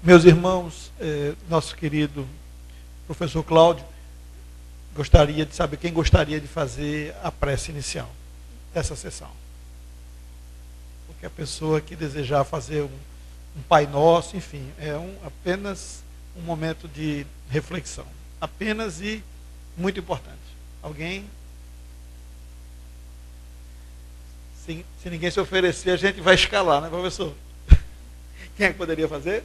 Meus irmãos, nosso querido professor Cláudio, gostaria de saber quem gostaria de fazer a prece inicial dessa sessão. Porque a pessoa que desejar fazer um Pai Nosso, enfim, apenas um momento de reflexão. Apenas e muito importante. Alguém? Se ninguém se oferecer, a gente vai escalar, né, professor? Quem é que poderia fazer?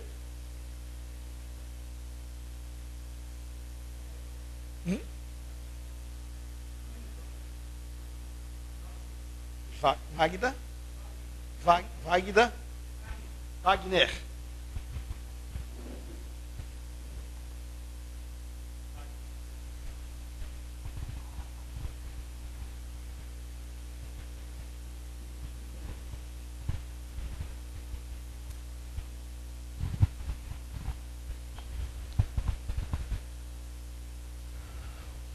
Wagner?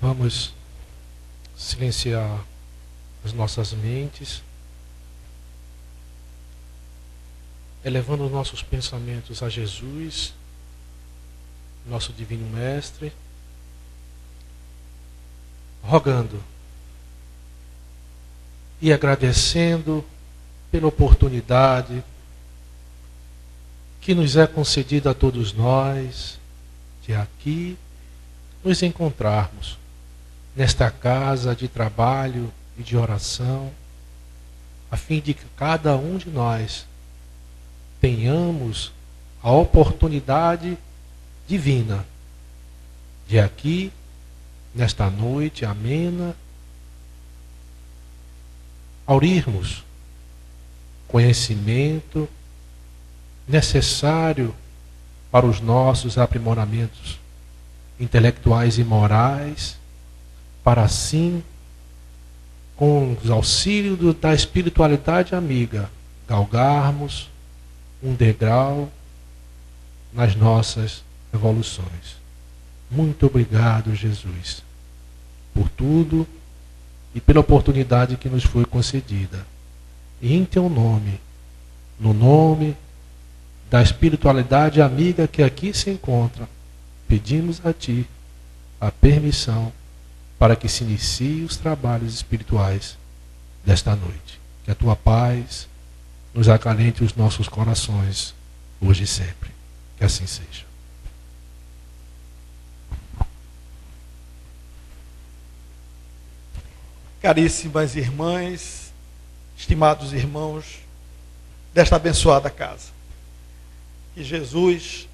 Vamos silenciar as nossas mentes, elevando os nossos pensamentos a Jesus, nosso Divino Mestre, rogando e agradecendo pela oportunidade que nos é concedida a todos nós de aqui nos encontrarmos nesta casa de trabalho e de oração, a fim de que cada um de nós tenhamos a oportunidade divina de aqui, nesta noite amena, aurirmos conhecimento necessário para os nossos aprimoramentos intelectuais e morais, para assim, com os auxílios da espiritualidade amiga, galgarmos um degrau nas nossas evoluções. Muito obrigado, Jesus, por tudo e pela oportunidade que nos foi concedida. E em teu nome, no nome da espiritualidade amiga que aqui se encontra, pedimos a ti a permissão para que se inicie os trabalhos espirituais desta noite. Que a tua paz nos acalente os nossos corações, hoje e sempre. Que assim seja. Caríssimas irmãs, estimados irmãos desta abençoada casa, que Jesus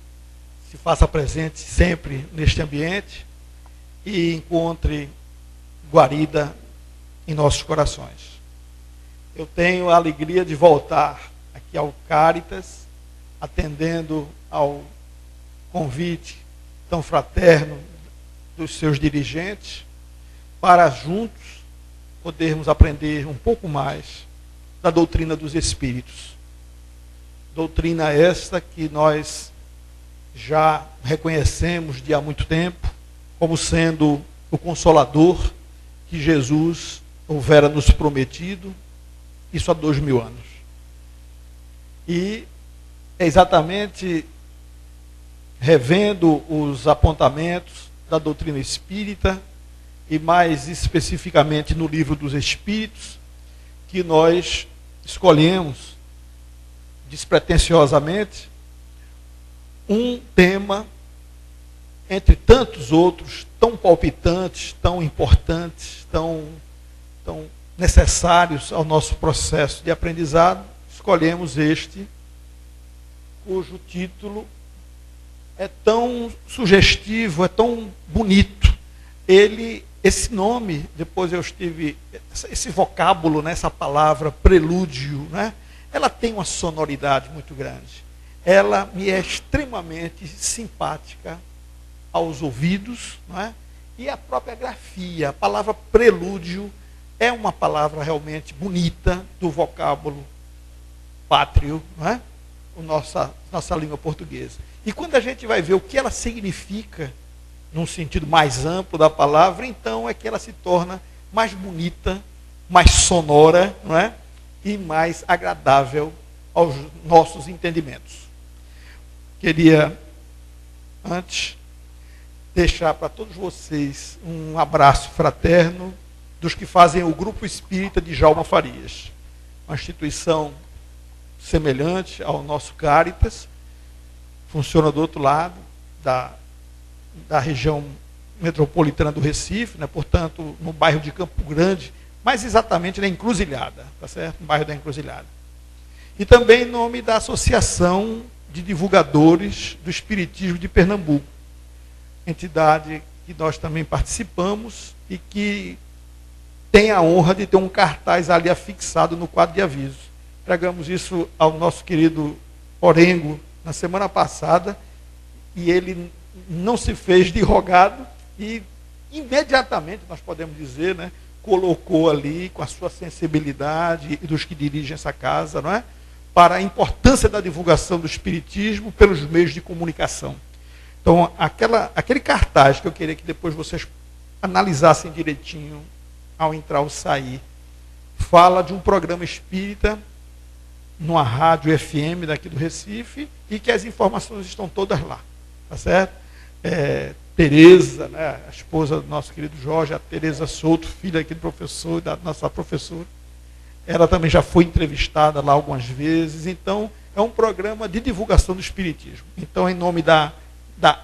se faça presente sempre neste ambiente e encontre guarida em nossos corações. Eu tenho a alegria de voltar aqui ao Cáritas, atendendo ao convite tão fraterno dos seus dirigentes, para juntos podermos aprender um pouco mais da doutrina dos Espíritos. Doutrina esta que nós já reconhecemos de há muito tempo, como sendo o Consolador que Jesus houvera nos prometido, isso há 2000 anos. E é exatamente revendo os apontamentos da doutrina espírita, e mais especificamente no Livro dos Espíritos, que nós escolhemos despretensiosamente um tema entre tantos outros, tão palpitantes, tão importantes, tão necessários ao nosso processo de aprendizado. Escolhemos este, cujo título é tão sugestivo, é tão bonito. Esse nome, depois eu estive, esse vocábulo, né, essa palavra prelúdio, né, ela tem uma sonoridade muito grande. Ela me é extremamente simpática aos ouvidos, não é? E a própria grafia, a palavra prelúdio é uma palavra realmente bonita do vocábulo pátrio, não é? Nossa língua portuguesa. E quando a gente vai ver o que ela significa, num sentido mais amplo da palavra, então é que ela se torna mais bonita, mais sonora, não é? E mais agradável aos nossos entendimentos. Queria antes, deixar para todos vocês um abraço fraterno dos que fazem o Grupo Espírita de Djalma Farias, uma instituição semelhante ao nosso Caritas, funciona do outro lado da região metropolitana do Recife, né? Portanto, no bairro de Campo Grande, mais exatamente na Encruzilhada, tá certo? No bairro da Encruzilhada. E também em nome da Associação de Divulgadores do Espiritismo de Pernambuco, entidade que nós também participamos e que tem a honra de ter um cartaz ali afixado no quadro de aviso. Entregamos isso ao nosso querido Orengo na semana passada e ele não se fez de rogado e imediatamente, nós podemos dizer, né, colocou ali com a sua sensibilidade e dos que dirigem essa casa, não é? Para a importância da divulgação do Espiritismo pelos meios de comunicação. Então, aquele cartaz que eu queria que depois vocês analisassem direitinho ao entrar ou sair, fala de um programa espírita numa rádio FM daqui do Recife e que as informações estão todas lá, tá certo? Tereza, né, a esposa do nosso querido Jorge, a Tereza Souto, filha aqui do professor, da nossa professora, ela também já foi entrevistada lá algumas vezes. Então, é um programa de divulgação do Espiritismo. Então, em nome da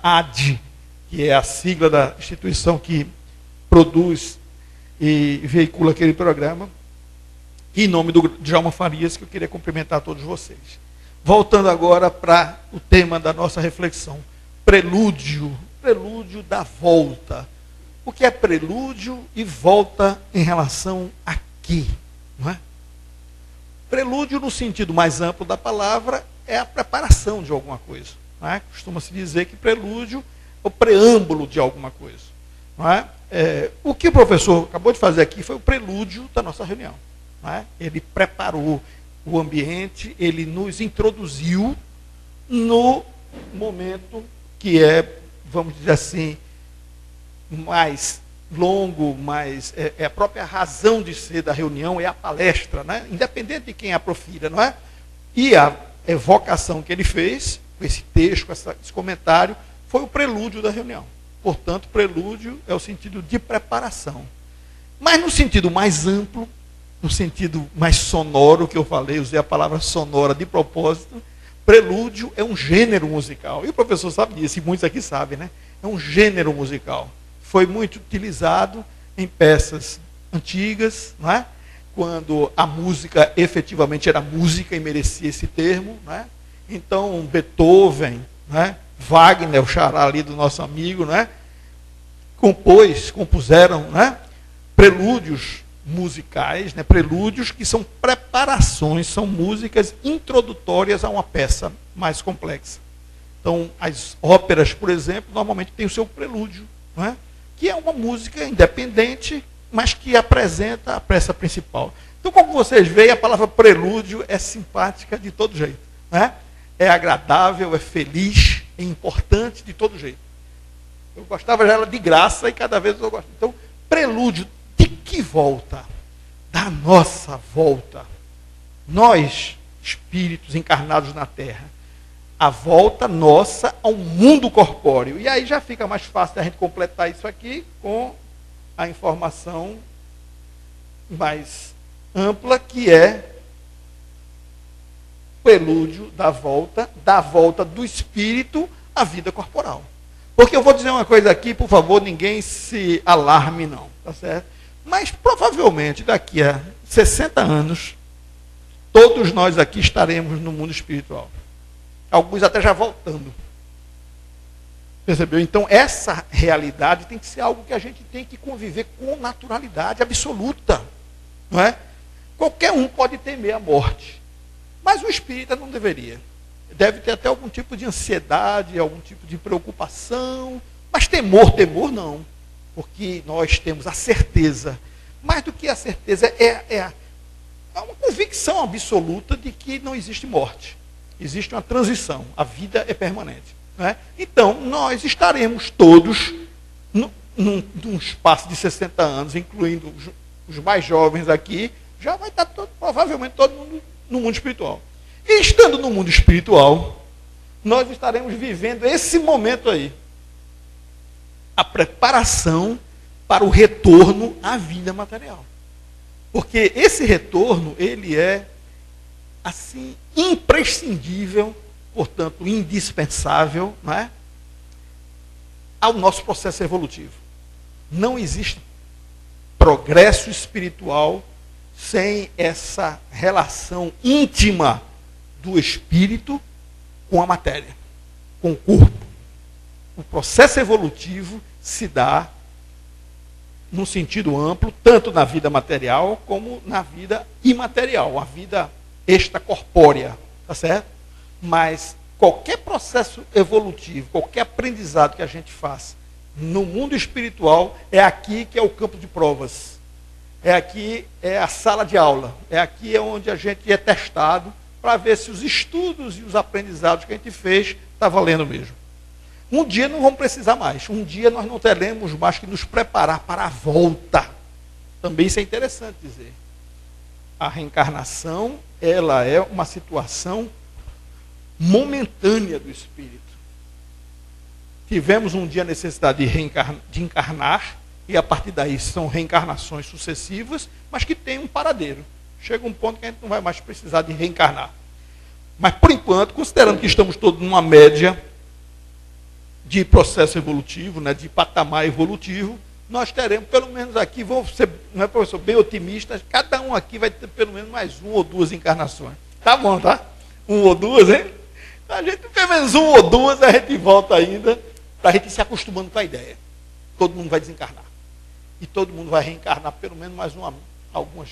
AD, que é a sigla da instituição que produz e veicula aquele programa, e em nome do Djalma Farias, que eu queria cumprimentar todos vocês. Voltando agora para o tema da nossa reflexão, prelúdio da volta. O que é prelúdio e volta em relação a quê? Não é? Prelúdio, no sentido mais amplo da palavra, é a preparação de alguma coisa. Não é? Costuma-se dizer que prelúdio é o preâmbulo de alguma coisa. Não é? O que o professor acabou de fazer aqui foi o prelúdio da nossa reunião. Não é? Ele preparou o ambiente, ele nos introduziu no momento que é, vamos dizer assim, mais longo, mais é a própria razão de ser da reunião, é a palestra, né? Independente de quem a profira, não é? E a evocação que ele fez, com esse texto, com esse comentário, foi o prelúdio da reunião. Portanto, prelúdio é o sentido de preparação. Mas no sentido mais amplo, no sentido mais sonoro que eu falei, usei a palavra sonora de propósito, prelúdio é um gênero musical. E o professor sabe disso, e muitos aqui sabem, né? É um gênero musical. Foi muito utilizado em peças antigas, não é? Quando a música efetivamente era música e merecia esse termo. Não é? Então, Beethoven, não é? Wagner, o xará ali do nosso amigo, não é? Compuseram, não é? Prelúdios musicais, né? Prelúdios que são preparações, são músicas introdutórias a uma peça mais complexa. Então, as óperas, por exemplo, normalmente têm o seu prelúdio, não é? Que é uma música independente, mas que apresenta a peça principal. Então, como vocês veem, a palavra prelúdio é simpática de todo jeito. Né? É agradável, é feliz, é importante de todo jeito. Eu gostava dela de graça e cada vez eu gosto. Então, prelúdio de que volta? Da nossa volta. Nós, espíritos encarnados na Terra, a volta nossa ao mundo corpóreo. E aí já fica mais fácil a gente completar isso aqui com a informação mais ampla, que é o prelúdio da volta do espírito à vida corporal. Porque eu vou dizer uma coisa aqui, por favor, ninguém se alarme não, tá certo? Mas provavelmente daqui a 60 anos, todos nós aqui estaremos no mundo espiritual. Alguns até já voltando. Percebeu? Então, essa realidade tem que ser algo que a gente tem que conviver com naturalidade absoluta. Não é? Qualquer um pode temer a morte. Mas o espírita não deveria. Deve ter até algum tipo de ansiedade, algum tipo de preocupação. Mas temor não. Porque nós temos a certeza. Mais do que a certeza, é uma convicção absoluta de que não existe morte. Existe uma transição, a vida é permanente. Né? Então, nós estaremos todos num espaço de 60 anos, incluindo os mais jovens aqui, já vai estar provavelmente todo mundo no mundo espiritual. E estando no mundo espiritual, nós estaremos vivendo esse momento aí. A preparação para o retorno à vida material. Porque esse retorno, ele é, assim, imprescindível, portanto, indispensável, não é? Ao nosso processo evolutivo. Não existe progresso espiritual sem essa relação íntima do espírito com a matéria, com o corpo. O processo evolutivo se dá num sentido amplo, tanto na vida material como na vida imaterial, a vida extracorpórea, tá certo? Mas qualquer processo evolutivo, qualquer aprendizado que a gente faça no mundo espiritual, é aqui que é o campo de provas. É aqui, é a sala de aula. É aqui onde a gente é testado para ver se os estudos e os aprendizados que a gente fez está valendo mesmo. Um dia não vamos precisar mais. Um dia nós não teremos mais que nos preparar para a volta. Também isso é interessante dizer. A reencarnação, ela é uma situação momentânea do espírito. Tivemos um dia a necessidade de encarnar, e a partir daí são reencarnações sucessivas, mas que tem um paradeiro. Chega um ponto que a gente não vai mais precisar de reencarnar. Mas, por enquanto, considerando que estamos todos numa média de processo evolutivo, né, de patamar evolutivo, nós teremos, pelo menos aqui, vamos ser, não é, professor, bem otimistas, cada um aqui vai ter pelo menos mais 1 ou 2 encarnações. Tá bom, tá? 1 ou 2, hein? A gente, pelo menos 1 ou 2, a gente volta ainda, para a gente ir se acostumando com a ideia. Todo mundo vai desencarnar. E todo mundo vai reencarnar pelo menos mais algumas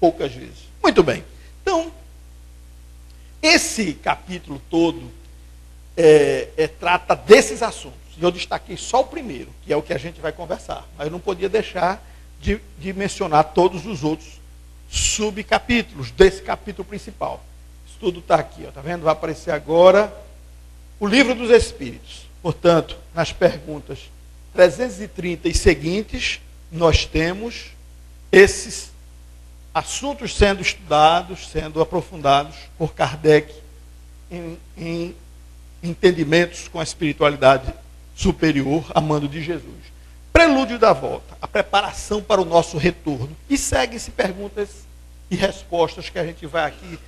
poucas vezes. Muito bem. Então, esse capítulo todo trata desses assuntos. E eu destaquei só o primeiro, que é o que a gente vai conversar. Mas eu não podia deixar de mencionar todos os outros subcapítulos desse capítulo principal. Isso tudo está aqui, ó, tá vendo? Vai aparecer agora o Livro dos Espíritos. Portanto, nas perguntas 330 e seguintes, nós temos esses assuntos sendo estudados, sendo aprofundados por Kardec em entendimentos com a espiritualidade superior, a mando de Jesus. Prelúdio da volta, a preparação para o nosso retorno. E segue-se perguntas e respostas que a gente vai aqui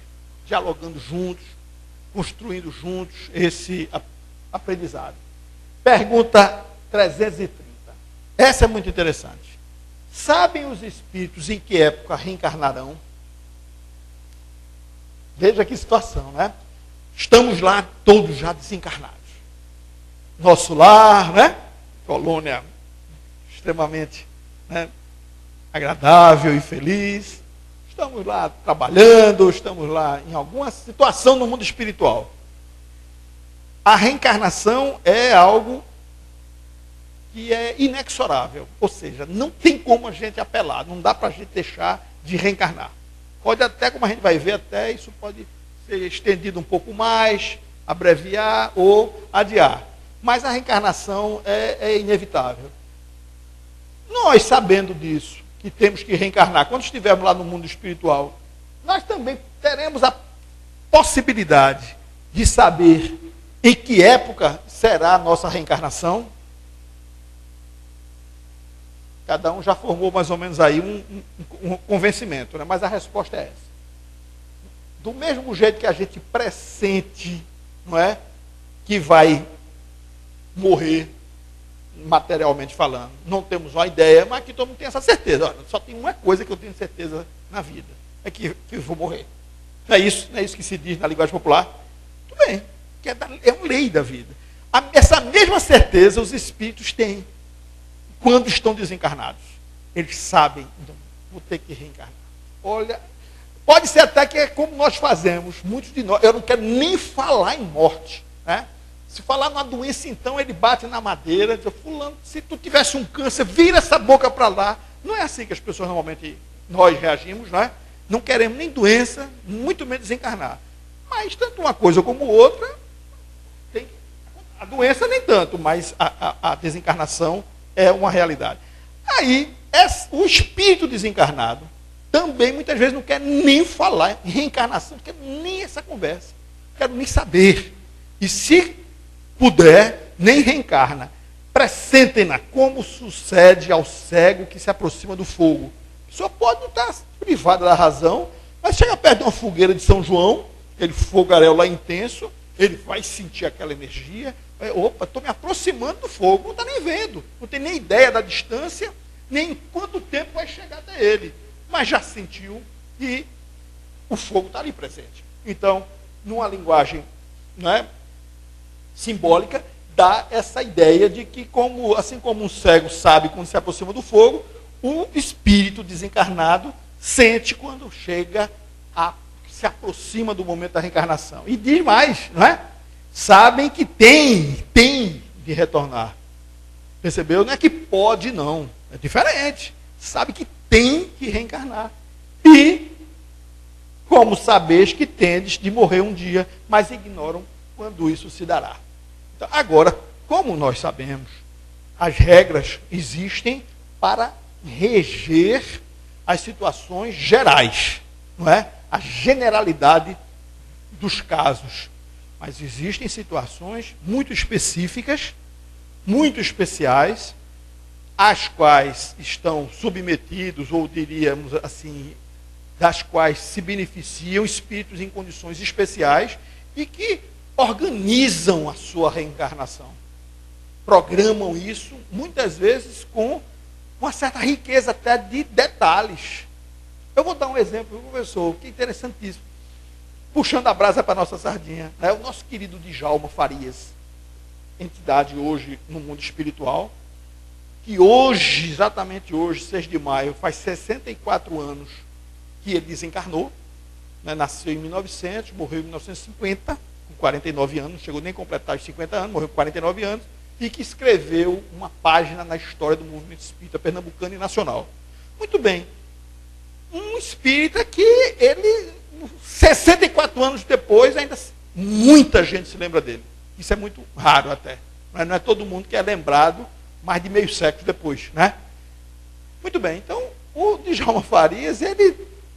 dialogando juntos, construindo juntos esse aprendizado. Pergunta 330. Essa é muito interessante. Sabem os espíritos em que época reencarnarão? Veja que situação, né? Estamos lá todos já desencarnados. Nosso lar, né? Colônia extremamente, né, agradável e feliz. Estamos lá trabalhando, estamos lá em alguma situação no mundo espiritual. A reencarnação é algo que é inexorável, ou seja, não tem como a gente apelar, não dá para a gente deixar de reencarnar. Pode até, como a gente vai ver, até isso pode ser estendido um pouco mais, abreviar ou adiar. Mas a reencarnação é inevitável. Nós, sabendo disso, que temos que reencarnar, quando estivermos lá no mundo espiritual, nós também teremos a possibilidade de saber em que época será a nossa reencarnação. Cada um já formou mais ou menos aí um convencimento, né? Mas a resposta é essa. Do mesmo jeito que a gente pressente, não é, que vai morrer, materialmente falando, não temos uma ideia, mas que todo mundo tem essa certeza. Olha, só tem uma coisa que eu tenho certeza na vida, é que eu vou morrer. Não é isso que se diz na linguagem popular? Tudo bem, que é uma lei da vida. Essa mesma certeza os espíritos têm quando estão desencarnados. Eles sabem, então, vou ter que reencarnar. Olha, pode ser até que é como nós fazemos, muitos de nós, eu não quero nem falar em morte, né? Se falar numa doença, então, ele bate na madeira, diz, fulano, se tu tivesse um câncer, vira essa boca para lá. Não é assim que as pessoas normalmente, nós reagimos, não é? Não queremos nem doença, muito menos desencarnar. Mas tanto uma coisa como outra, a doença nem tanto, mas a desencarnação é uma realidade. Aí, o espírito desencarnado também muitas vezes não quer nem falar em reencarnação, não quer nem essa conversa, não quero nem saber. E se puder, nem reencarna. Pressentem-na como sucede ao cego que se aproxima do fogo. A pessoa pode não estar privada da razão, mas chega perto de uma fogueira de São João, aquele fogaréu lá intenso, ele vai sentir aquela energia. Opa, estou me aproximando do fogo, não está nem vendo, não tem nem ideia da distância, nem em quanto tempo vai chegar até ele. Mas já sentiu e o fogo está ali presente. Então, numa linguagem, né, simbólica, dá essa ideia de que, assim como um cego sabe quando se aproxima do fogo, o espírito desencarnado sente quando se aproxima do momento da reencarnação. E diz mais, não é? Sabem que tem de retornar. Percebeu? Não é que pode, não. É diferente. Sabe que tem que reencarnar. E, como sabeis que tendes de morrer um dia, mas ignoram quando isso se dará. Então, agora, como nós sabemos, as regras existem para reger as situações gerais, não é? A generalidade dos casos. Mas existem situações muito específicas, muito especiais, às quais estão submetidos, ou diríamos assim, das quais se beneficiam espíritos em condições especiais e que organizam a sua reencarnação. Programam isso, muitas vezes, com uma certa riqueza até de detalhes. Eu vou dar um exemplo, professor, que é interessantíssimo. Puxando a brasa para a nossa sardinha, né? O nosso querido Djalma Farias, entidade hoje no mundo espiritual, que hoje, exatamente hoje, 6 de maio, faz 64 anos que ele desencarnou, né? Nasceu em 1900, morreu em 1950, com 49 anos, não chegou nem a completar os 50 anos, morreu com 49 anos, e que escreveu uma página na história do movimento espírita pernambucano e nacional. Muito bem. Um espírita que ele, 64 anos depois, ainda muita gente se lembra dele. Isso é muito raro até. Mas não é todo mundo que é lembrado mais de meio século depois, né? Muito bem. Então, o Djalma Farias,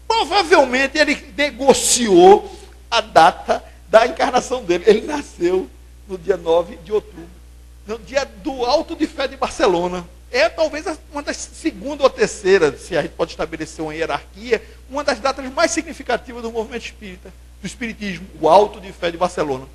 provavelmente ele negociou a data da encarnação dele. Ele nasceu no dia 9 de outubro, no dia do Alto de Fé de Barcelona. É talvez uma das segunda ou terceira, se a gente pode estabelecer uma hierarquia, uma das datas mais significativas do movimento espírita, do espiritismo, o Alto de Fé de Barcelona.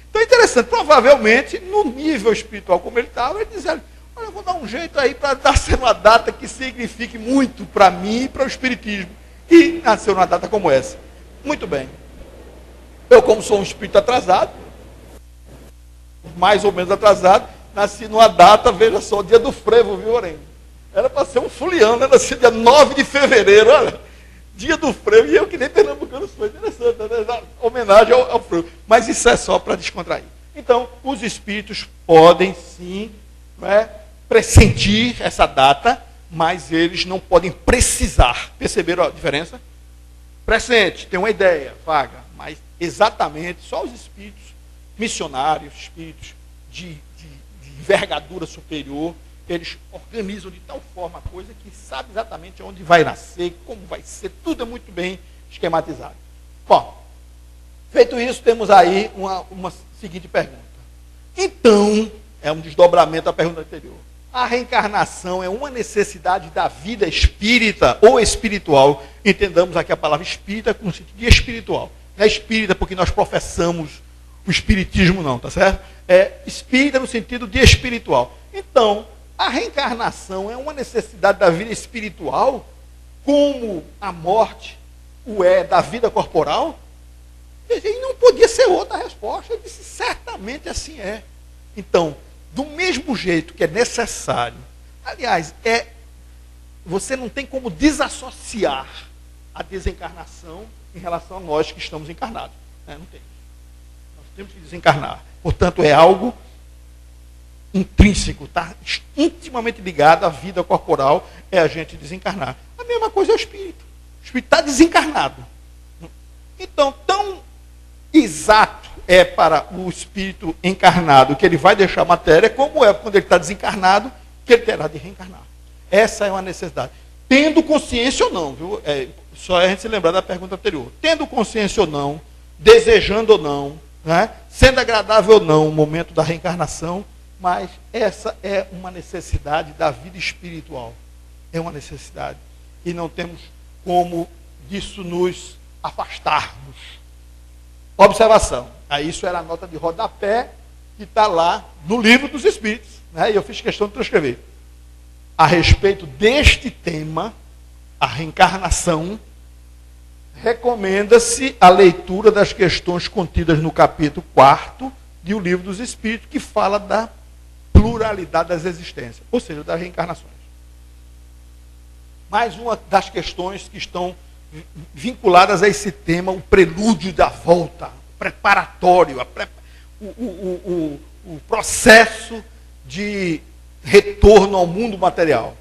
Então é interessante, provavelmente, no nível espiritual como ele estava, ele dizia, olha, eu vou dar um jeito aí para dar uma data que signifique muito para mim e para o espiritismo. E nasceu numa data como essa. Muito bem. Eu, como sou um espírito atrasado, mais ou menos atrasado, nasci numa data, veja só, dia do frevo, viu, Orém? Era para ser um fuliano, né? Nasci dia 9 de fevereiro, olha. Dia do frevo, e eu que nem pernambucano sou. Interessante, né? Homenagem ao frevo. Mas isso é só para descontrair. Então, os espíritos podem sim, né, pressentir essa data, mas eles não podem precisar. Perceberam a diferença? Pressente, tem uma ideia vaga, mas exatamente só os espíritos missionários, espíritos de envergadura superior, eles organizam de tal forma a coisa que sabe exatamente onde vai nascer, como vai ser, tudo é muito bem esquematizado. Bom, feito isso, temos aí uma seguinte pergunta. Então, é um desdobramento da pergunta anterior. A reencarnação é uma necessidade da vida espírita ou espiritual? Entendamos aqui a palavra espírita com o sentido de espiritual. Não é espírita porque nós professamos o espiritismo não, tá certo? É espírita no sentido de espiritual. Então, a reencarnação é uma necessidade da vida espiritual, como a morte o é da vida corporal? E não podia ser outra resposta. Ele disse, certamente assim é. Então, do mesmo jeito que é necessário, aliás, você não tem como desassociar a desencarnação em relação a nós que estamos encarnados. Não tem. Temos que desencarnar. Portanto, é algo intrínseco, está intimamente ligado à vida corporal, é a gente desencarnar. A mesma coisa é o espírito. O espírito está desencarnado. Então, tão exato é para o espírito encarnado que ele vai deixar a matéria, como é quando ele está desencarnado, que ele terá de reencarnar. Essa é uma necessidade. Tendo consciência ou não, viu? Só a gente se lembrar da pergunta anterior. Tendo consciência ou não, desejando ou não, né? Sendo agradável ou não o momento da reencarnação, mas essa é uma necessidade da vida espiritual. É uma necessidade. E não temos como disso nos afastarmos. Observação. Aí isso era a nota de rodapé que está lá no Livro dos Espíritos, né? E eu fiz questão de transcrever. A respeito deste tema, a reencarnação, recomenda-se a leitura das questões contidas no capítulo 4 de O Livro dos Espíritos, que fala da pluralidade das existências, ou seja, das reencarnações. Mais uma das questões que estão vinculadas a esse tema, o prelúdio da volta, o preparatório, o processo de retorno ao mundo material.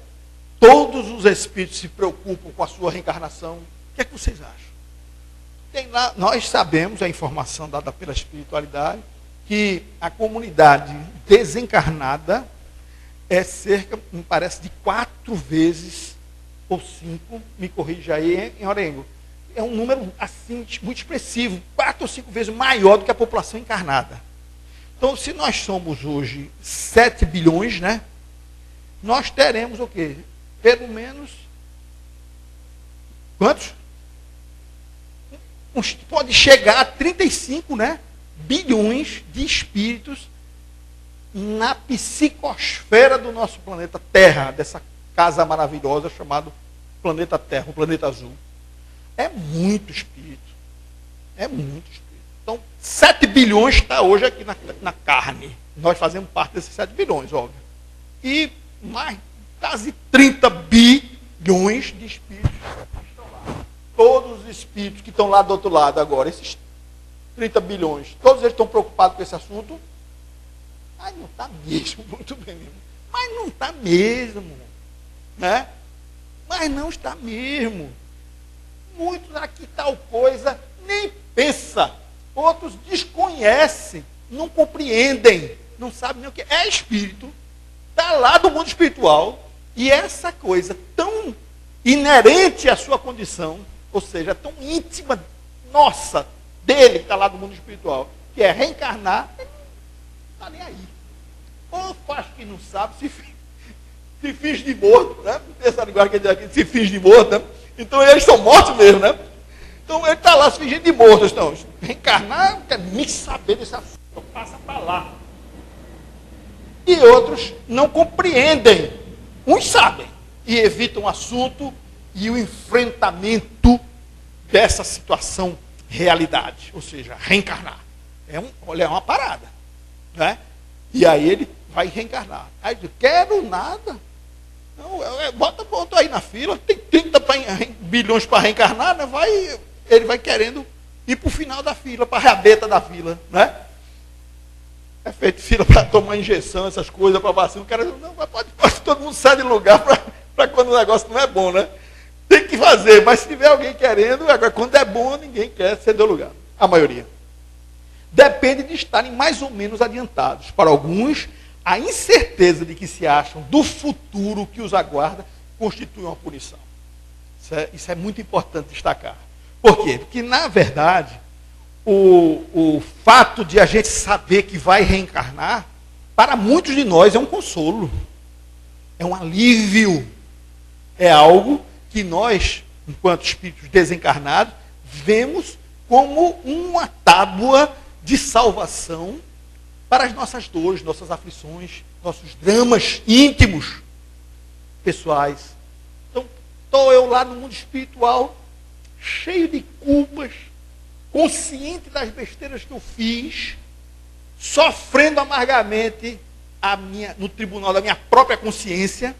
Todos os espíritos se preocupam com a sua reencarnação. O que é que vocês acham? Tem lá, nós sabemos, a informação dada pela espiritualidade, que a comunidade desencarnada é cerca, me parece, de 4 vezes ou 5, me corrija aí, em Orengo. É um número assim muito expressivo, 4 ou 5 vezes maior do que a população encarnada. Então, se nós somos hoje 7 bilhões, né? Nós teremos o quê? Pelo menos quantos? Pode chegar a 35, né, bilhões de espíritos na psicosfera do nosso planeta Terra, dessa casa maravilhosa chamada planeta Terra, o planeta azul. É muito espírito. É muito espírito. Então, 7 bilhões está hoje aqui na carne. Nós fazemos parte desses 7 bilhões, óbvio. E mais quase 30 bilhões de espíritos estão lá. Todos os espíritos que estão lá do outro lado agora, esses 30 bilhões, todos eles estão preocupados com esse assunto? Mas não está mesmo, muito bem mesmo. Mas não está mesmo. Né? Mas não está mesmo. Muitos aqui tal coisa nem pensa. Outros desconhecem, não compreendem, não sabem nem o que é espírito. Está lá do mundo espiritual. E essa coisa tão inerente à sua condição, ou seja, tão íntima, nossa, dele que está lá do mundo espiritual, que é reencarnar, não está nem aí. Ou faz que não sabe, se finge de morto, né? Essa linguagem que diz aqui, se finge de morto, né? Então eles são mortos mesmo, né? Então ele está lá se fingindo de morto. Então, reencarnar, não quer nem saber desse assunto, passa para lá. E outros não compreendem. Uns sabem e evitam o assunto e o enfrentamento dessa situação realidade, ou seja, reencarnar. Olha, é uma parada. Né? E aí ele vai reencarnar. Aí diz, quero nada. Não, bota aí na fila, tem 30 bilhões para reencarnar, né? Ele vai querendo ir para o final da fila, para a rabeta da fila. Né? É feito fila para tomar injeção, essas coisas, para vacina. O cara diz, não, pode todo mundo sair de lugar para quando o negócio não é bom, né? Tem que fazer, mas se tiver alguém querendo, agora quando é bom, ninguém quer ceder o lugar. A maioria. Depende de estarem mais ou menos adiantados. Para alguns, a incerteza de que se acham do futuro que os aguarda constitui uma punição. Isso é muito importante destacar. Por quê? Porque, na verdade, o fato de a gente saber que vai reencarnar, para muitos de nós é um consolo. É um alívio. É algo que nós, enquanto espíritos desencarnados, vemos como uma tábua de salvação para as nossas dores, nossas aflições, nossos dramas íntimos, pessoais. Então, estou eu lá no mundo espiritual, cheio de culpas, consciente das besteiras que eu fiz, sofrendo amargamente no tribunal da minha própria consciência,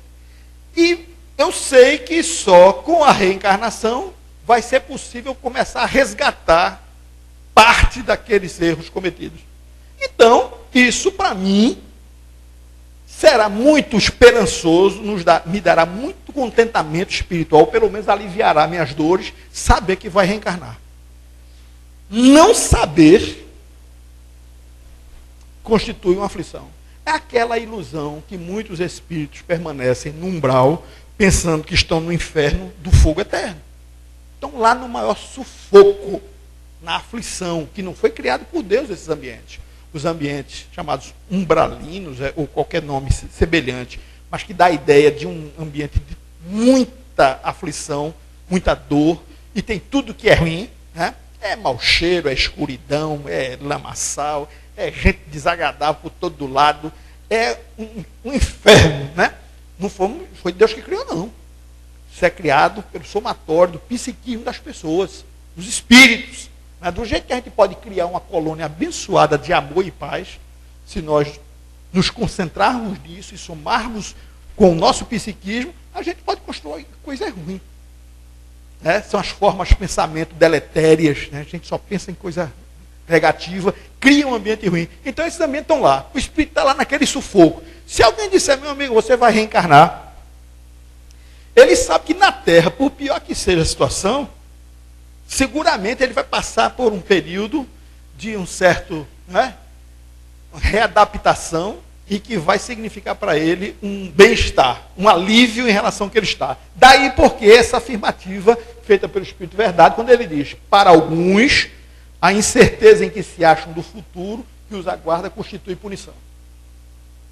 e eu sei que só com a reencarnação vai ser possível começar a resgatar parte daqueles erros cometidos. Então, isso para mim será muito esperançoso, me dará muito contentamento espiritual, pelo menos aliviará minhas dores, saber que vai reencarnar. Não saber constitui uma aflição. É aquela ilusão que muitos espíritos permanecem no umbral, pensando que estão no inferno do fogo eterno. Estão lá no maior sufoco, na aflição, que não foi criado por Deus esses ambientes. Os ambientes chamados umbralinos, ou qualquer nome semelhante, mas que dá a ideia de um ambiente de muita aflição, muita dor, e tem tudo que é ruim, né? É mau cheiro, é escuridão, é lamaçal, é gente desagradável por todo lado, é um inferno, né? Não foi Deus que criou, não. Isso é criado pelo somatório do psiquismo das pessoas, dos espíritos. Né? Do jeito que a gente pode criar uma colônia abençoada de amor e paz, se nós nos concentrarmos nisso e somarmos com o nosso psiquismo, a gente pode construir coisa ruim. Né? São as formas de pensamento deletérias, né? A gente só pensa em coisa negativa, cria um ambiente ruim. Então esses ambientes estão lá, o espírito está lá naquele sufoco. Se alguém disser, meu amigo, você vai reencarnar, ele sabe que na Terra, por pior que seja a situação, seguramente ele vai passar por um período de um certo, né, readaptação, e que vai significar para ele um bem-estar, um alívio em relação ao que ele está. Daí porque essa afirmativa feita pelo Espírito Verdade, quando ele diz, para alguns, a incerteza em que se acham do futuro que os aguarda constitui punição.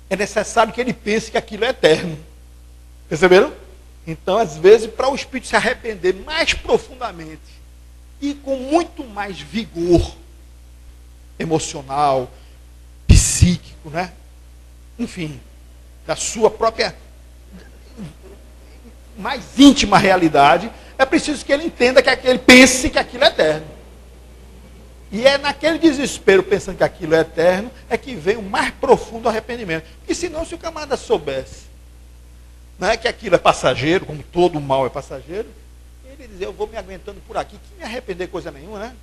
É necessário que ele pense que aquilo é eterno. Perceberam? Então, às vezes, para o espírito se arrepender mais profundamente e com muito mais vigor emocional, psíquico, né? Enfim, da sua própria mais íntima realidade, é preciso que ele entenda que ele pense que aquilo é eterno. E é naquele desespero, pensando que aquilo é eterno, é que vem o mais profundo arrependimento. Porque senão, se o camarada soubesse, né, que aquilo é passageiro, como todo mal é passageiro, ele dizer, eu vou me aguentando por aqui, que me arrepender coisa nenhuma, né?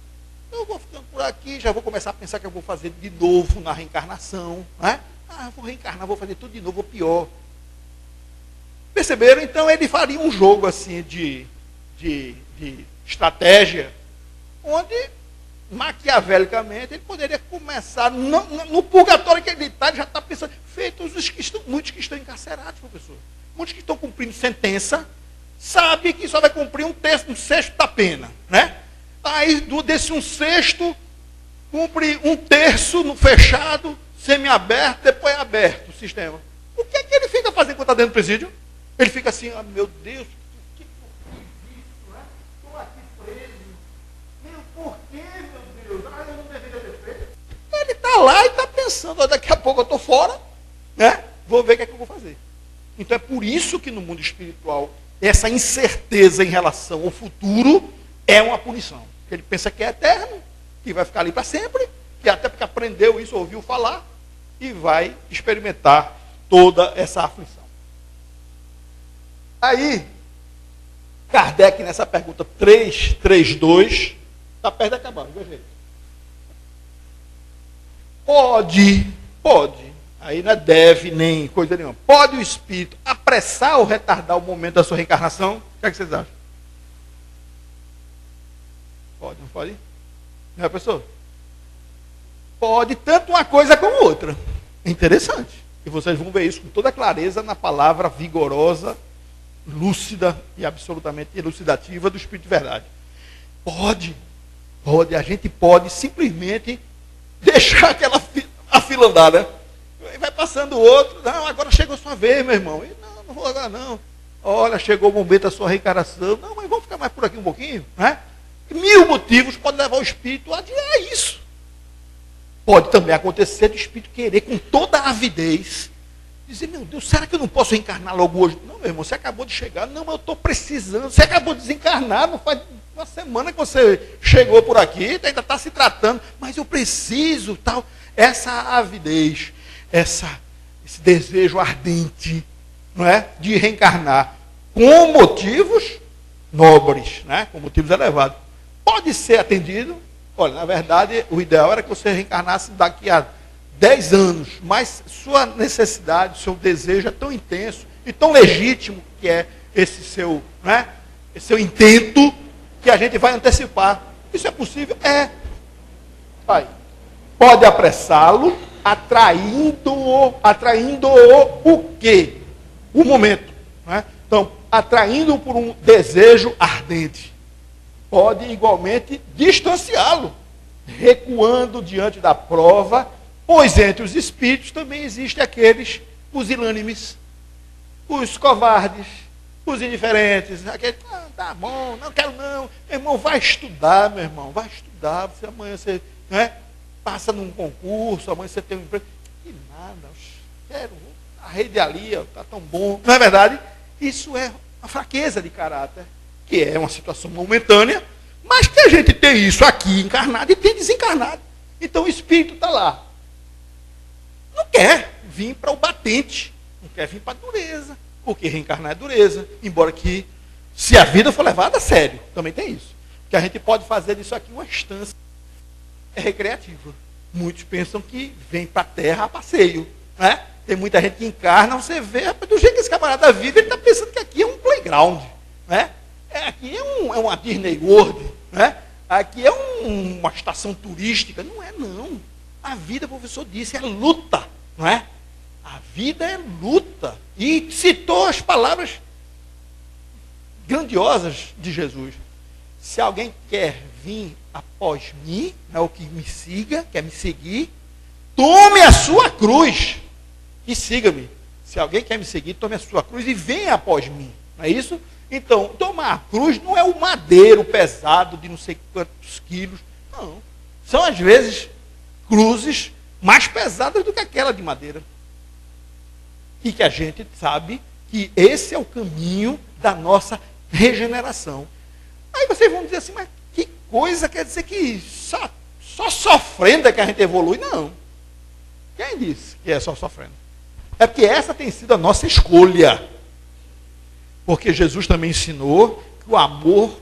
Eu vou ficando por aqui, já vou começar a pensar que eu vou fazer de novo na reencarnação, né? Ah, vou reencarnar, vou fazer tudo de novo, ou pior. Perceberam? Então ele faria um jogo assim de estratégia, onde maquiavelicamente ele poderia começar no purgatório que ele está, ele já está pensando, feitos muitos que estão encarcerados, professor. Muitos que estão cumprindo sentença, sabe que só vai cumprir um sexto da pena, né? Aí desse um sexto, cumpre um terço no fechado, semi-aberto, depois é aberto o sistema. O que é que ele fica fazendo quando está dentro do presídio? Ele fica assim, ah, meu Deus, que eu fiz isso, né? Estou aqui preso. Meu, por quê, meu Deus? Ah, eu não deveria ter feito. Ele está lá e está pensando, ó, daqui a pouco eu estou fora, né? Vou ver o que é que eu vou fazer. Então é por isso que no mundo espiritual, essa incerteza em relação ao futuro é uma punição. Ele pensa que é eterno, que vai ficar ali para sempre, que até porque aprendeu isso, ouviu falar, e vai experimentar toda essa aflição. Aí, Kardec, nessa pergunta 332, está perto de acabar, veja aí. Pode, aí não é deve nem coisa nenhuma, pode o espírito apressar ou retardar o momento da sua reencarnação? O que é que vocês acham? Pode, não pode? Não é, professor? Pode, tanto uma coisa como outra. É interessante. E vocês vão ver isso com toda clareza na palavra vigorosa, lúcida e absolutamente elucidativa do Espírito de Verdade. Pode, a gente pode simplesmente deixar aquela fila andar, né? Vai passando o outro, não, agora chegou a sua vez, meu irmão. E, não vou agora não. Olha, chegou o momento da sua reencarnação. Não, mas vamos ficar mais por aqui um pouquinho, né? 1000 motivos podem levar o espírito a adiar isso. Pode também acontecer do espírito querer, com toda a avidez, dizer, meu Deus, será que eu não posso reencarnar logo hoje? Não, meu irmão, você acabou de chegar. Não, mas eu estou precisando. Você acabou de desencarnar, não faz uma semana que você chegou por aqui, ainda está se tratando, mas eu preciso, tal. Essa avidez, esse desejo ardente, não é, de reencarnar com motivos nobres, né, com motivos elevados, pode ser atendido. Olha, na verdade, o ideal era que você reencarnasse daqui a 10 anos, mas sua necessidade, seu desejo é tão intenso e tão legítimo que é esse seu, né, esse seu intento, que a gente vai antecipar. Isso é possível? É. Aí, pode apressá-lo, atraindo-o o quê? O momento. Né? Então, atraindo-o por um desejo ardente. pode igualmente distanciá-lo, recuando diante da prova, pois entre os espíritos também existem aqueles pusilânimes, os covardes, os indiferentes, aqueles, tá bom, não quero não, meu irmão, vai estudar, meu irmão, vai estudar, você, amanhã você passa num concurso, amanhã você tem um emprego, que nada, quero, a rede ali está tão bom, não é verdade? Isso é uma fraqueza de caráter, que é uma situação momentânea, mas que a gente tem isso aqui encarnado e tem desencarnado. Então o espírito está lá. Não quer vir para o batente, não quer vir para a dureza, porque reencarnar é dureza, embora que, se a vida for levada a sério, também tem isso. Que a gente pode fazer disso aqui uma instância recreativa. Muitos pensam que vem para a Terra a passeio, né? Tem muita gente que encarna, você vê, do jeito que esse camarada vive, ele está pensando que aqui é um playground, né? Aqui é uma Disney World, né? Aqui é uma estação turística. Não é, não. A vida, o professor disse, é luta, não é? A vida é luta. E citou as palavras grandiosas de Jesus. Se alguém quer vir após mim, é o que me siga, quer me seguir, tome a sua cruz e siga-me. Se alguém quer me seguir, tome a sua cruz e venha após mim. Não é isso? Então, tomar a cruz não é o madeiro pesado de não sei quantos quilos. Não. São, às vezes, cruzes mais pesadas do que aquela de madeira. E que a gente sabe que esse é o caminho da nossa regeneração. Aí vocês vão dizer assim, mas que coisa quer dizer que só sofrendo é que a gente evolui? Não. Quem disse que é só sofrendo? É porque essa tem sido a nossa escolha. Porque Jesus também ensinou que o amor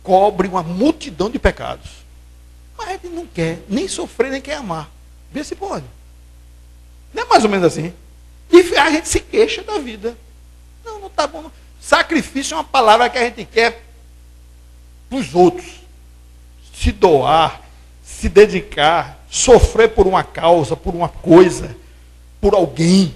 cobre uma multidão de pecados. Mas a gente não quer nem sofrer, nem quer amar. Vê se pode. Não é mais ou menos assim? E a gente se queixa da vida. Não está bom. Não. Sacrifício é uma palavra que a gente quer para os outros. Se doar, se dedicar, sofrer por uma causa, por uma coisa, por alguém.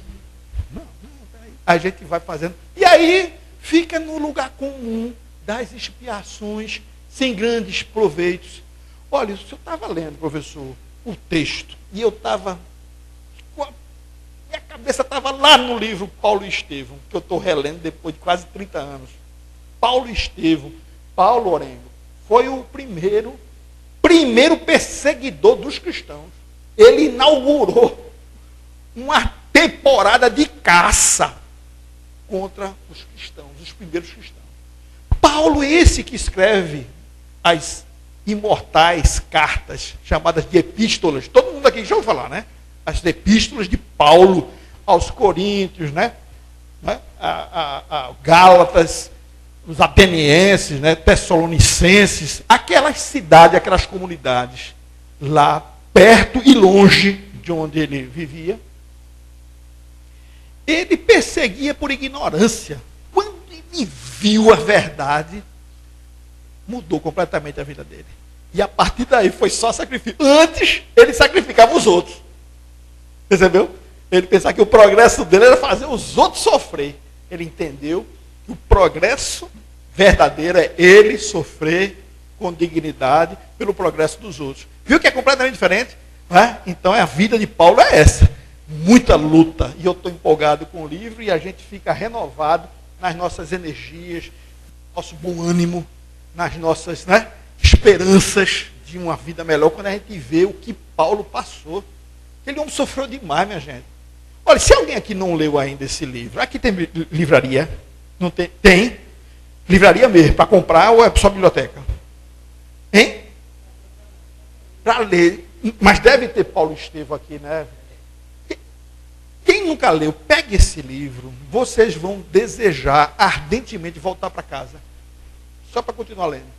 A gente vai fazendo. E aí fica no lugar comum das expiações, sem grandes proveitos. Olha, o senhor estava lendo, professor, o texto, e eu estava. Minha cabeça estava lá no livro Paulo e Estevão, que eu estou relendo depois de quase 30 anos. Paulo e Estevão, Paulo Orengo, foi o primeiro perseguidor dos cristãos. Ele inaugurou uma temporada de caça contra os cristãos, os primeiros cristãos. Paulo, esse que escreve as imortais cartas, chamadas de epístolas, todo mundo aqui já ouviu falar, né? As epístolas de Paulo aos Coríntios, né? A Gálatas, os atenienses, né? Tessalonicenses, aquelas cidades, aquelas comunidades lá perto e longe de onde ele vivia. Ele perseguia por ignorância. Quando ele viu a verdade, mudou completamente a vida dele. E a partir daí foi só sacrifício. Antes, ele sacrificava os outros. Percebeu? Ele pensava que o progresso dele era fazer os outros sofrer. Ele entendeu que o progresso verdadeiro é ele sofrer com dignidade pelo progresso dos outros. Viu que é completamente diferente? Então a vida de Paulo é essa. Muita luta, e eu estou empolgado com o livro, e a gente fica renovado nas nossas energias, nosso bom ânimo, nas nossas esperanças de uma vida melhor, quando a gente vê o que Paulo passou. Aquele homem sofreu demais, minha gente. Olha, se alguém aqui não leu ainda esse livro, aqui tem livraria? Não tem? Tem? Livraria mesmo, para comprar, ou é só biblioteca? Hein? Para ler. Mas deve ter Paulo e Estevão aqui, né? Quem nunca leu, pegue esse livro, vocês vão desejar ardentemente voltar para casa. Só para continuar lendo.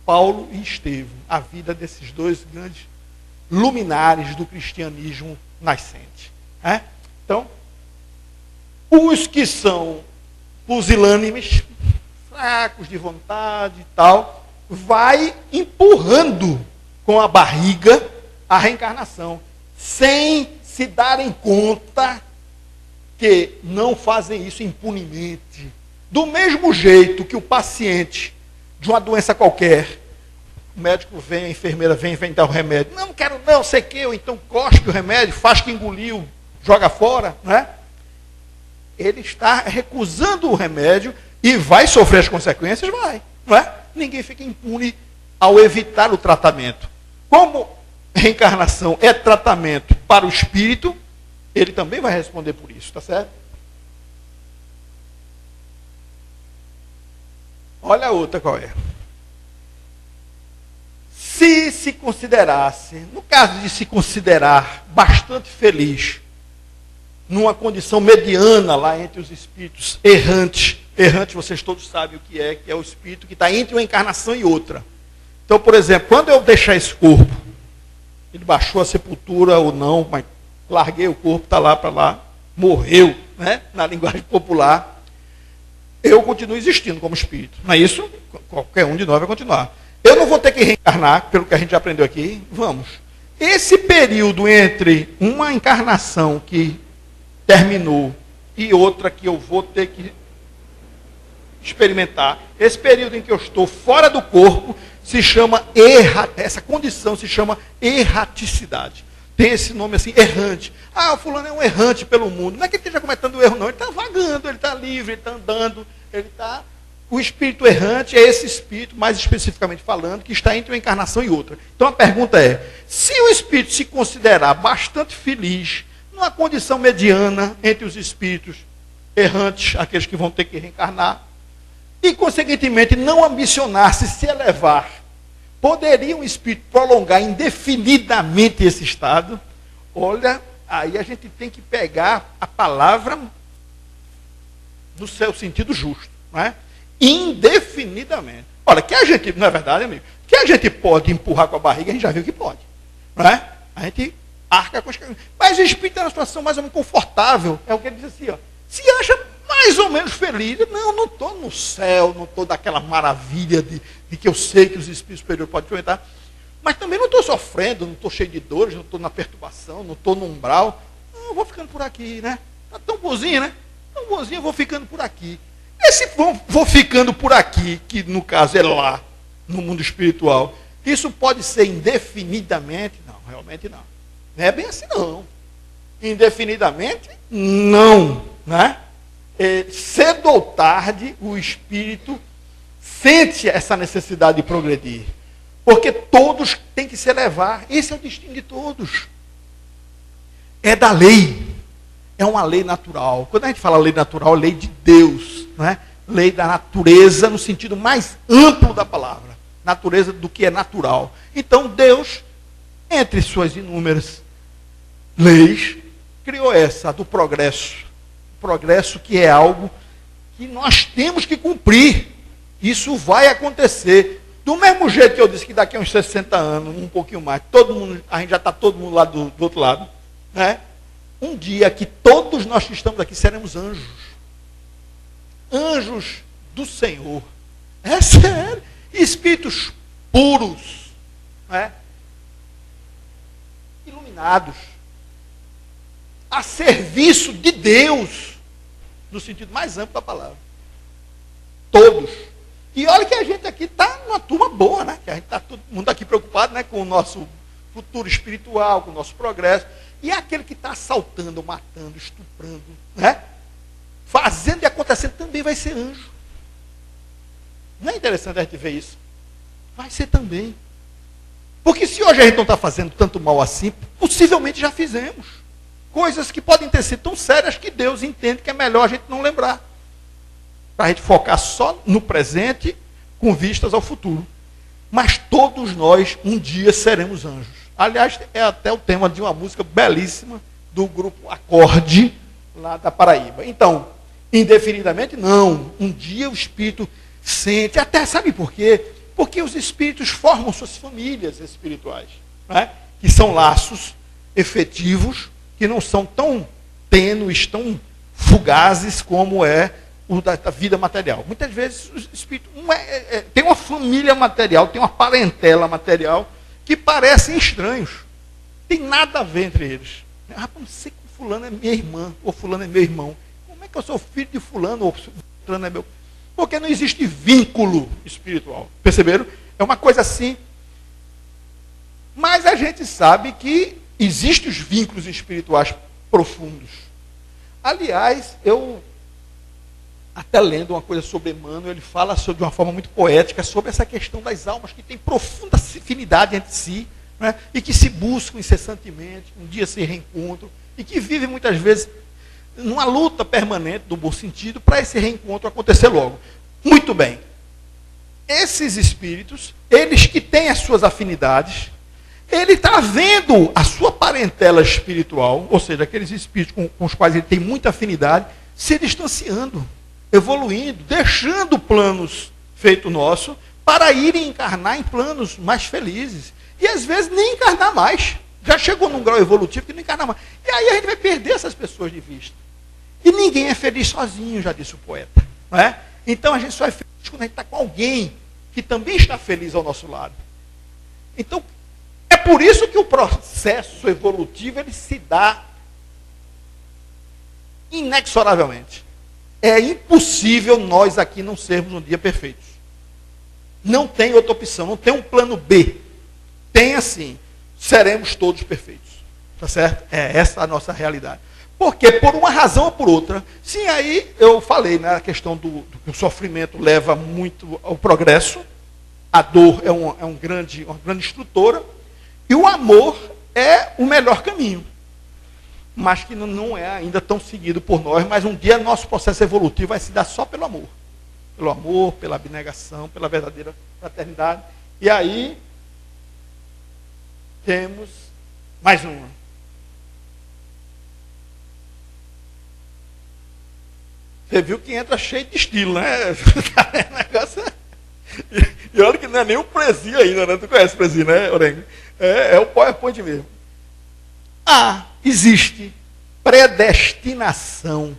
Paulo e Estevão, a vida desses dois grandes luminares do cristianismo nascente. Então, os que são pusilânimes, fracos de vontade e tal, vai empurrando com a barriga a reencarnação, sem se darem conta que não fazem isso impunemente. Do mesmo jeito que o paciente de uma doença qualquer. O médico vem, a enfermeira vem dar o remédio. Não quero não, sei que, ou então cospe o remédio, faz que engoliu, joga fora, não é? Ele está recusando o remédio e vai sofrer as consequências? Vai, não é? Ninguém fica impune ao evitar o tratamento. Como reencarnação é tratamento para o espírito, ele também vai responder por isso, tá certo? Olha a outra qual é. Se considerasse, no caso de se considerar bastante feliz, numa condição mediana lá entre os espíritos errantes, vocês todos sabem o que é o espírito que está entre uma encarnação e outra. Então, por exemplo, quando eu deixar esse corpo, ele baixou a sepultura ou não, mas larguei o corpo, está lá para lá, morreu, né? Na linguagem popular, eu continuo existindo como espírito. Não é isso? Qualquer um de nós vai continuar. Eu não vou ter que reencarnar, pelo que a gente já aprendeu aqui, vamos. Esse período entre uma encarnação que terminou e outra que eu vou ter que experimentar, esse período em que eu estou fora do corpo, se chama essa condição se chama erraticidade. Tem esse nome assim, errante. Ah, o fulano é um errante pelo mundo. Não é que ele esteja cometendo erro, não. Ele está vagando, ele está livre, ele está andando, ele está... O espírito errante é esse espírito, mais especificamente falando, que está entre uma encarnação e outra. Então a pergunta é, se o espírito se considerar bastante feliz, numa condição mediana entre os espíritos errantes, aqueles que vão ter que reencarnar, e consequentemente não ambicionar-se, se elevar, poderia um espírito prolongar indefinidamente esse estado? Olha, aí a gente tem que pegar a palavra no seu sentido justo, não é? Indefinidamente. Olha, que a gente, não é verdade, amigo? Que a gente pode empurrar com a barriga, a gente já viu que pode. Não é? A gente arca com as... Mas o espírito é uma situação mais ou menos confortável. É o que ele diz assim, ó. Se acha mais ou menos feliz. Não estou no céu, não estou daquela maravilha de que eu sei que os espíritos superiores podem experimentar. Mas também não estou sofrendo, não estou cheio de dores, não estou na perturbação, não estou no umbral. Não, eu vou ficando por aqui, né? Está tão bonzinho, né? Tão bonzinho, eu vou ficando por aqui. Esse vou ficando por aqui, que no caso é lá, no mundo espiritual, isso pode ser indefinidamente? Não, realmente não. Não é bem assim, não. Indefinidamente, não. Né? Cedo ou tarde, o espírito sente essa necessidade de progredir. Porque todos têm que se elevar. Esse é o destino de todos. É da lei. É uma lei natural. Quando a gente fala lei natural, é lei de Deus. Não é? Lei da natureza no sentido mais amplo da palavra. Natureza do que é natural. Então Deus, entre suas inúmeras leis, criou essa, a do progresso. Progresso que é algo que nós temos que cumprir. Isso vai acontecer. Do mesmo jeito que eu disse que daqui a uns 60 anos, um pouquinho mais, todo mundo, a gente já está todo mundo lá do outro lado, né? Um dia que todos nós que estamos aqui seremos anjos. Anjos do Senhor. É sério. Espíritos puros. Né? Iluminados. A serviço de Deus. No sentido mais amplo da palavra. Todos. E olha que a gente aqui está numa turma boa, né? Que a gente está todo mundo aqui preocupado, né, com o nosso futuro espiritual, com o nosso progresso. E aquele que está assaltando, matando, estuprando, né? Fazendo e acontecendo, também vai ser anjo. Não é interessante a gente ver isso? Vai ser também. Porque se hoje a gente não está fazendo tanto mal assim, possivelmente já fizemos. Coisas que podem ter sido tão sérias que Deus entende que é melhor a gente não lembrar. Para a gente focar só no presente, com vistas ao futuro. Mas todos nós, um dia, seremos anjos. Aliás, é até o tema de uma música belíssima do grupo Acorde, lá da Paraíba. Então, indefinidamente, não. Um dia o espírito sente, até sabe por quê? Porque os espíritos formam suas famílias espirituais, né? Que são laços efetivos, que não são tão tênues, tão fugazes como é o da vida material. Muitas vezes os espíritos tem uma família material, tem uma parentela material, que parecem estranhos. Tem nada a ver entre eles. Não sei que fulano é minha irmã, ou fulano é meu irmão. Como é que eu sou filho de fulano, ou fulano é meu... Porque não existe vínculo espiritual. Perceberam? É uma coisa assim. Mas a gente sabe que existem os vínculos espirituais profundos. Aliás, eu até lendo uma coisa sobre Emmanuel, ele fala de uma forma muito poética sobre essa questão das almas que têm profunda afinidade entre si, né, e que se buscam incessantemente, um dia se reencontram, e que vivem muitas vezes numa luta permanente, no bom sentido, para esse reencontro acontecer logo. Muito bem. Esses espíritos, eles que têm as suas afinidades, ele está vendo a sua parentela espiritual, ou seja, aqueles espíritos com os quais ele tem muita afinidade, se distanciando, evoluindo, deixando planos feitos nossos, para irem encarnar em planos mais felizes. E às vezes nem encarnar mais. Já chegou num grau evolutivo que não encarna mais. E aí a gente vai perder essas pessoas de vista. E ninguém é feliz sozinho, já disse o poeta. Não é? Então a gente só é feliz quando a gente está com alguém que também está feliz ao nosso lado. Então, é por isso que o processo evolutivo ele se dá inexoravelmente. É impossível nós aqui não sermos um dia perfeitos. Não tem outra opção, não tem um plano B. Tem assim, seremos todos perfeitos. Tá certo? É essa a nossa realidade. Porque por uma razão ou por outra, sim, aí eu falei, né, a questão do que o sofrimento leva muito ao progresso, a dor é uma grande instrutora, e o amor é o melhor caminho. Mas que não é ainda tão seguido por nós, mas um dia nosso processo evolutivo vai se dar só pelo amor. Pelo amor, pela abnegação, pela verdadeira fraternidade. E aí, temos mais uma. Você viu que entra cheio de estilo, né? Negócio... E olha que não é nem o Prezi ainda, né? Tu conhece o Prezi, né, Orengo? É o PowerPoint mesmo. Existe predestinação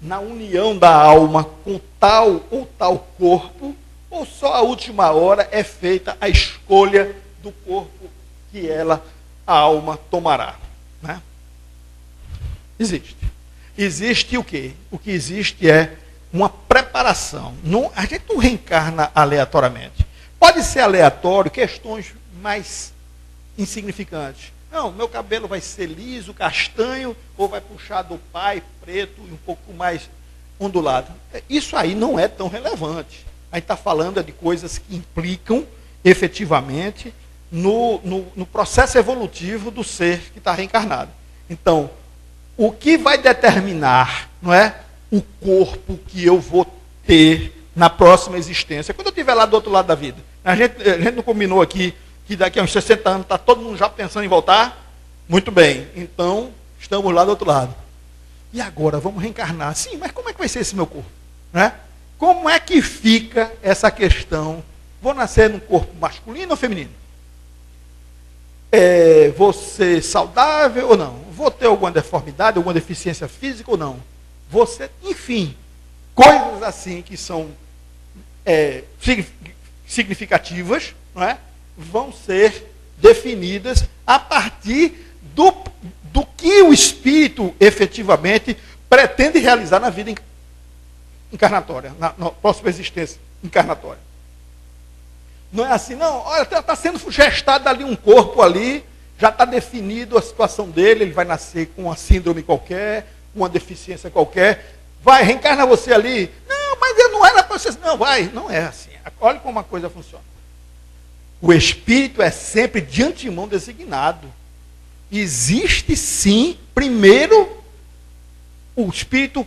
na união da alma com tal ou tal corpo, ou só a última hora é feita a escolha do corpo que a alma tomará, né? Existe. Existe o quê? O que existe é uma preparação. A gente não reencarna aleatoriamente. Pode ser aleatório, questões mais insignificantes. Não, meu cabelo vai ser liso, castanho, ou vai puxar do pai, preto e um pouco mais ondulado. Isso aí não é tão relevante. A gente está falando de coisas que implicam efetivamente no processo evolutivo do ser que está reencarnado. Então, o que vai determinar, não é, o corpo que eu vou ter na próxima existência, quando eu estiver lá do outro lado da vida? A gente não combinou aqui que daqui a uns 60 anos está todo mundo já pensando em voltar? Muito bem, então estamos lá do outro lado. E agora, vamos reencarnar? Sim, mas como é que vai ser esse meu corpo? Né? Como é que fica essa questão? Vou nascer num corpo masculino ou feminino? Vou ser saudável ou não? Vou ter alguma deformidade, alguma deficiência física ou não? Enfim, coisas assim que são significativas, não é? Vão ser definidas a partir do que o espírito efetivamente pretende realizar na vida encarnatória, na próxima existência encarnatória. Não é assim, não, olha, está sendo gestado ali um corpo ali, já está definido a situação dele, ele vai nascer com uma síndrome qualquer, uma deficiência qualquer, vai, reencarna você ali. Não, mas eu não era para você, não, vai, não é assim. Olha como a coisa funciona. O espírito é sempre de antemão designado. Existe sim, primeiro, o espírito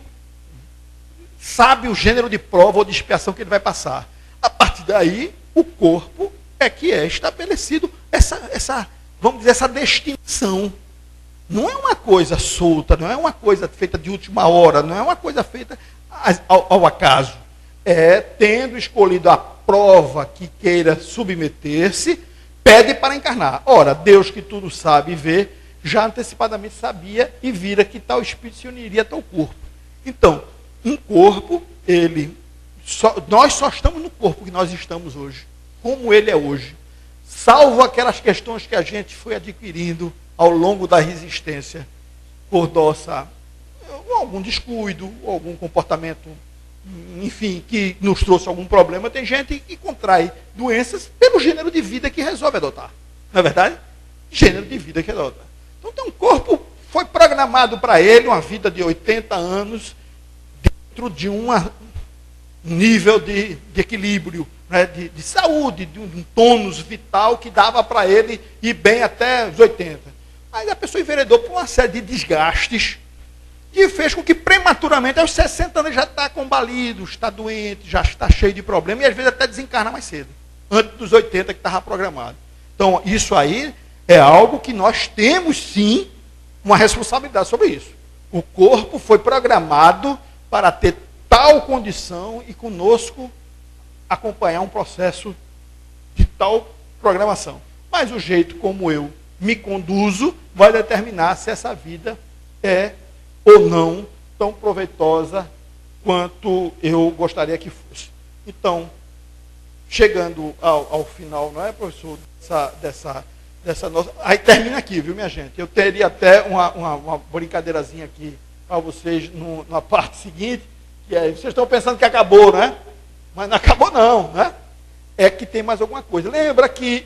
sabe o gênero de prova ou de expiação que ele vai passar. A partir daí, o corpo é que é estabelecido vamos dizer, essa destinação. Não é uma coisa solta, não é uma coisa feita de última hora, não é uma coisa feita ao acaso. É tendo escolhido a prova que queira submeter-se, pede para encarnar. Ora, Deus que tudo sabe e vê, já antecipadamente sabia e vira que tal espírito se uniria a tal corpo. Então, um corpo, nós só estamos no corpo que nós estamos hoje, como ele é hoje. Salvo aquelas questões que a gente foi adquirindo ao longo da resistência por algum descuido, ou algum comportamento enfim, que nos trouxe algum problema, tem gente que contrai doenças pelo gênero de vida que resolve adotar. Não é verdade? Gênero de vida que adota. Então tem um corpo, foi programado para ele uma vida de 80 anos, dentro de um nível de equilíbrio, né, de saúde, de um tônus vital que dava para ele ir bem até os 80. Mas a pessoa enveredou por uma série de desgastes que fez com que prematuramente, aos 60 anos, já está combalido, está doente, já está cheio de problemas, e às vezes até desencarna mais cedo, antes dos 80 que estava programado. Então, isso aí é algo que nós temos, sim, uma responsabilidade sobre isso. O corpo foi programado para ter tal condição e conosco acompanhar um processo de tal programação. Mas o jeito como eu me conduzo vai determinar se essa vida é ou não tão proveitosa quanto eu gostaria que fosse. Então, chegando ao final, não é, professor, dessa nossa... Aí termina aqui, viu, minha gente? Eu teria até uma brincadeirazinha aqui para vocês na parte seguinte, que é, vocês estão pensando que acabou, né? Mas não acabou não, né? É que tem mais alguma coisa. Lembra que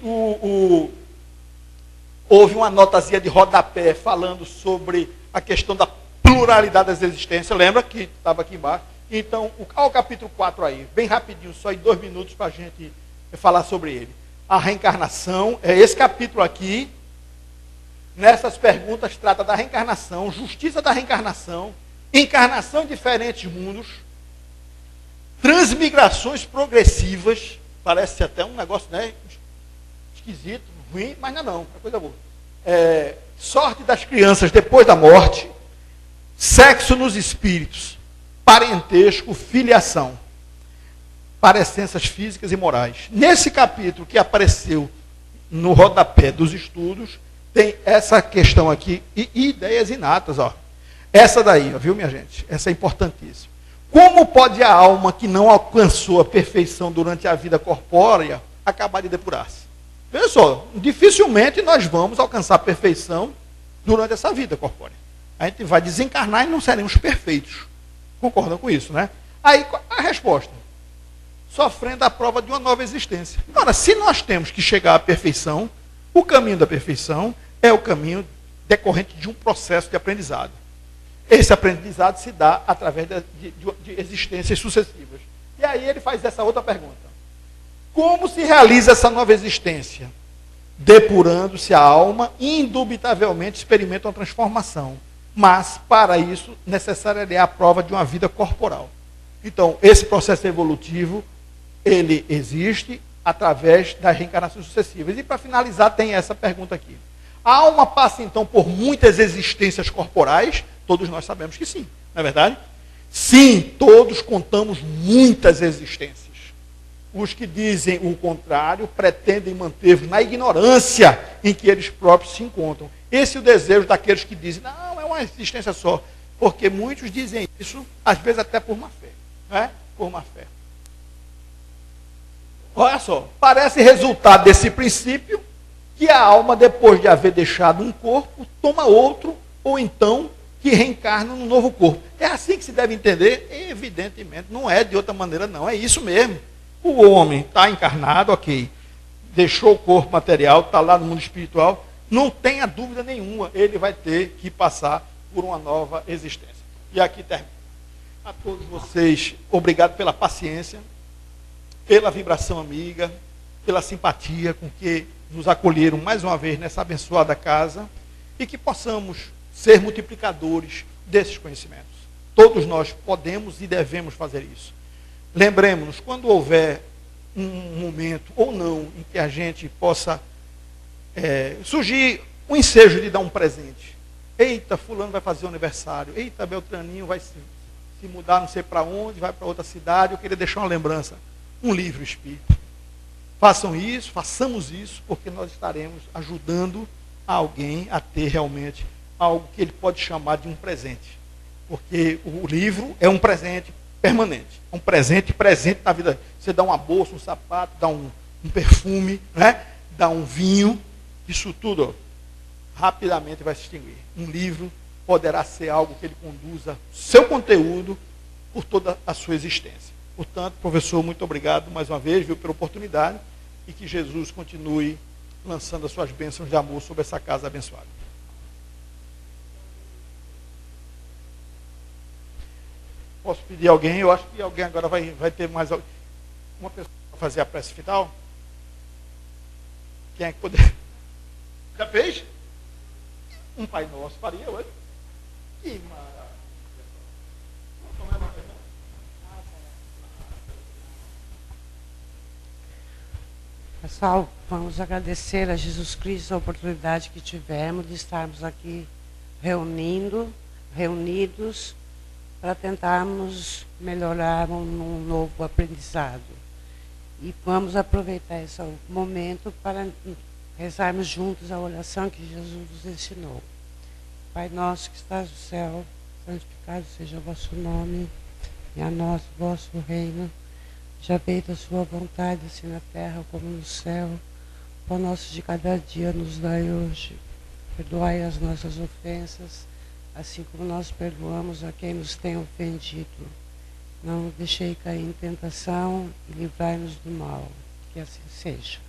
houve uma notazinha de rodapé falando sobre a questão da pluralidade das existências, lembra que estava aqui embaixo? Então, ao capítulo 4 aí, bem rapidinho, só em 2 minutos para a gente falar sobre ele. A reencarnação, é esse capítulo aqui, nessas perguntas trata da reencarnação, justiça da reencarnação, encarnação em diferentes mundos, transmigrações progressivas, parece até um negócio, né, esquisito, ruim, mas não é coisa boa. Sorte das crianças depois da morte, sexo nos espíritos, parentesco, filiação, parecenças físicas e morais. Nesse capítulo que apareceu no rodapé dos estudos, tem essa questão aqui, e ideias inatas, ó. Essa daí, ó, viu, minha gente? Essa é importantíssima. Como pode a alma que não alcançou a perfeição durante a vida corpórea acabar de depurar-se? Veja só, dificilmente nós vamos alcançar a perfeição durante essa vida corpórea. A gente vai desencarnar e não seremos perfeitos. Concordam com isso, né? Aí a resposta: sofrendo a prova de uma nova existência. Ora, se nós temos que chegar à perfeição, o caminho da perfeição é o caminho decorrente de um processo de aprendizado. Esse aprendizado se dá através de existências sucessivas. E aí ele faz essa outra pergunta: como se realiza essa nova existência? Depurando-se a alma, indubitavelmente experimenta uma transformação. Mas, para isso, necessária é a prova de uma vida corporal. Então, esse processo evolutivo, ele existe através das reencarnações sucessivas. E, para finalizar, tem essa pergunta aqui. A alma passa, então, por muitas existências corporais? Todos nós sabemos que sim, não é verdade? Sim, todos contamos muitas existências. Os que dizem o contrário pretendem manter na ignorância em que eles próprios se encontram. Esse é o desejo daqueles que dizem, não, é uma existência só. Porque muitos dizem isso, às vezes até por má fé. Né? Por má fé. Olha só, parece resultado desse princípio que a alma, depois de haver deixado um corpo, toma outro, ou então que reencarna num novo corpo. É assim que se deve entender? Evidentemente, não é de outra maneira, não. É isso mesmo. O homem está encarnado, ok. Deixou o corpo material, está lá no mundo espiritual. Não tenha dúvida nenhuma, ele vai ter que passar por uma nova existência. E aqui termina. A todos vocês, obrigado pela paciência, pela vibração amiga, pela simpatia com que nos acolheram mais uma vez nessa abençoada casa e que possamos ser multiplicadores desses conhecimentos. Todos nós podemos e devemos fazer isso. Lembremos-nos, quando houver um momento ou não em que a gente possa surgir um ensejo de dar um presente. Eita, fulano vai fazer um aniversário. Eita, Beltraninho vai se mudar não sei para onde, vai para outra cidade. Eu queria deixar uma lembrança. Um livro espírita. Façam isso, façamos isso, porque nós estaremos ajudando alguém a ter realmente algo que ele pode chamar de um presente. Porque o livro é um presente permanente. É um presente na vida. Você dá uma bolsa, um sapato, dá um perfume, né? Dá um vinho. Isso tudo rapidamente vai se extinguir. Um livro poderá ser algo que ele conduza seu conteúdo por toda a sua existência. Portanto, professor, muito obrigado mais uma vez, viu, pela oportunidade, e que Jesus continue lançando as suas bênçãos de amor sobre essa casa abençoada. Posso pedir alguém? Eu acho que alguém agora vai ter mais uma pessoa para fazer a prece final. Quem é que poder? Já fez? Um Pai Nosso faria hoje? Que maravilha. Pessoal, vamos agradecer a Jesus Cristo a oportunidade que tivemos de estarmos aqui reunidos para tentarmos melhorar um novo aprendizado. E vamos aproveitar esse momento para rezarmos juntos a oração que Jesus nos ensinou. Pai nosso que estás no céu, santificado seja o vosso nome, e a nós o vosso reino. Já feita a sua vontade, assim na terra como no céu. O pão nosso de cada dia nos dai hoje. Perdoai as nossas ofensas, assim como nós perdoamos a quem nos tem ofendido. Não nos deixei cair em tentação e livrai-nos do mal. Que assim seja.